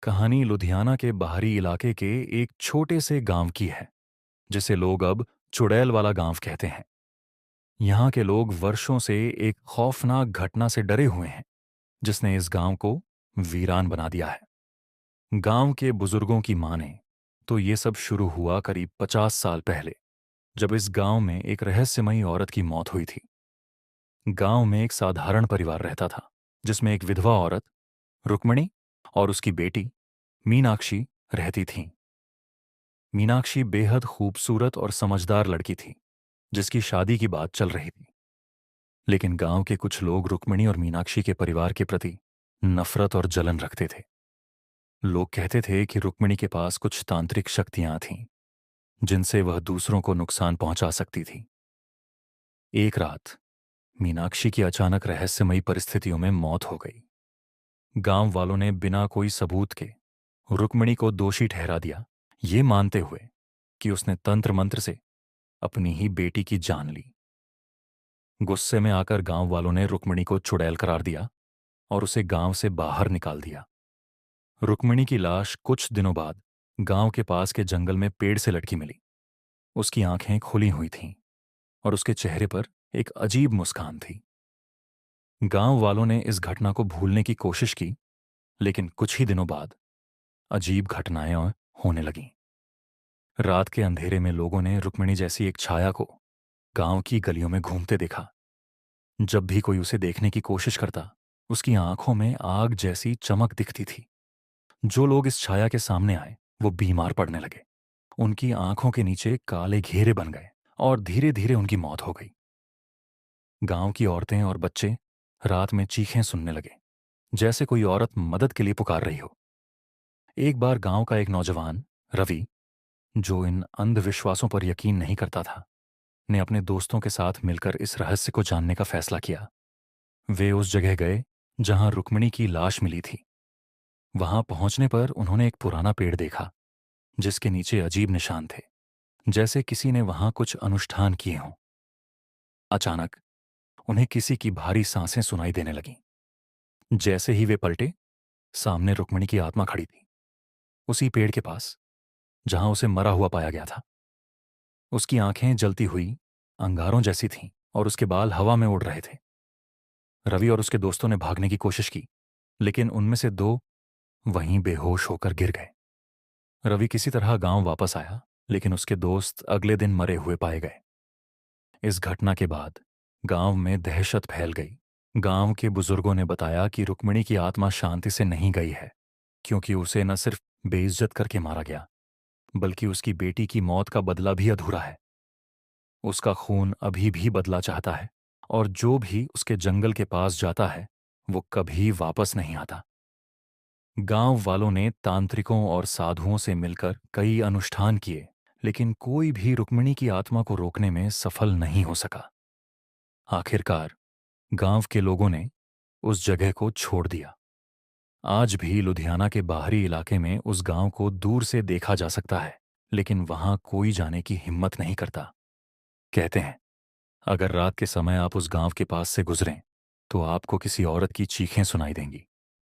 कहानी लुधियाना के बाहरी इलाके के एक छोटे से गांव की है, जिसे लोग अब चुड़ैल वाला गांव कहते हैं। यहाँ के लोग वर्षों से एक खौफनाक घटना से डरे हुए हैं, जिसने इस गांव को वीरान बना दिया है। गांव के बुजुर्गों की माने तो ये सब शुरू हुआ करीब 50 साल पहले, जब इस गांव में एक रहस्यमयी औरत की मौत हुई थी। गांव में एक साधारण परिवार रहता था, जिसमें एक विधवा औरत रुक्मिणी और उसकी बेटी मीनाक्षी रहती थीं। मीनाक्षी बेहद खूबसूरत और समझदार लड़की थी, जिसकी शादी की बात चल रही थी। लेकिन गांव के कुछ लोग रुक्मिणी और मीनाक्षी के परिवार के प्रति नफरत और जलन रखते थे। लोग कहते थे कि रुक्मिणी के पास कुछ तांत्रिक शक्तियां थीं, जिनसे वह दूसरों को नुकसान पहुंचा सकती थी। एक रात मीनाक्षी की अचानक रहस्यमयी परिस्थितियों में मौत हो गई। गांव वालों ने बिना कोई सबूत के रुक्मिणी को दोषी ठहरा दिया, ये मानते हुए कि उसने तंत्र मंत्र से अपनी ही बेटी की जान ली। गुस्से में आकर गांव वालों ने रुक्मिणी को चुड़ैल करार दिया और उसे गांव से बाहर निकाल दिया। रुक्मिणी की लाश कुछ दिनों बाद गांव के पास के जंगल में पेड़ से लटकी मिली। उसकी आंखें खुली हुई थीं और उसके चेहरे पर एक अजीब मुस्कान थी। गांव वालों ने इस घटना को भूलने की कोशिश की, लेकिन कुछ ही दिनों बाद अजीब घटनाएं और होने लगीं। रात के अंधेरे में लोगों ने रुक्मिणी जैसी एक छाया को गांव की गलियों में घूमते देखा। जब भी कोई उसे देखने की कोशिश करता, उसकी आंखों में आग जैसी चमक दिखती थी। जो लोग इस छाया के सामने आए, वो बीमार पड़ने लगे। उनकी आंखों के नीचे काले घेरे बन गए और धीरे धीरे उनकी मौत हो गई। गांव की औरतें और बच्चे रात में चीखें सुनने लगे, जैसे कोई औरत मदद के लिए पुकार रही हो। एक बार गांव का एक नौजवान, रवि, जो इन अंधविश्वासों पर यकीन नहीं करता था, ने अपने दोस्तों के साथ मिलकर इस रहस्य को जानने का फैसला किया। वे उस जगह गए जहां रुक्मिणी की लाश मिली थी। वहां पहुंचने पर उन्होंने एक पुराना पेड़ देखा, जिसके नीचे अजीब निशान थे, जैसे किसी ने वहां कुछ अनुष्ठान किए हों। अचानक उन्हें किसी की भारी सांसें सुनाई देने लगीं। जैसे ही वे पलटे, सामने रुक्मिणी की आत्मा खड़ी थी, उसी पेड़ के पास जहां उसे मरा हुआ पाया गया था। उसकी आंखें जलती हुई अंगारों जैसी थीं और उसके बाल हवा में उड़ रहे थे। रवि और उसके दोस्तों ने भागने की कोशिश की, लेकिन उनमें से दो वहीं बेहोश होकर गिर गए। रवि किसी तरह गांव वापस आया, लेकिन उसके दोस्त अगले दिन मरे हुए पाए गए। इस घटना के बाद गांव में दहशत फैल गई। गांव के बुजुर्गों ने बताया कि रुक्मिणी की आत्मा शांति से नहीं गई है, क्योंकि उसे न सिर्फ बेइज्जत करके मारा गया, बल्कि उसकी बेटी की मौत का बदला भी अधूरा है। उसका खून अभी भी बदला चाहता है, और जो भी उसके जंगल के पास जाता है, वो कभी वापस नहीं आता। गांव वालों ने तांत्रिकों और साधुओं से मिलकर कई अनुष्ठान किए, लेकिन कोई भी रुक्मिणी की आत्मा को रोकने में सफल नहीं हो सका। आखिरकार गांव के लोगों ने उस जगह को छोड़ दिया। आज भी लुधियाना के बाहरी इलाके में उस गांव को दूर से देखा जा सकता है, लेकिन वहां कोई जाने की हिम्मत नहीं करता। कहते हैं, अगर रात के समय आप उस गांव के पास से गुजरें, तो आपको किसी औरत की चीखें सुनाई देंगी।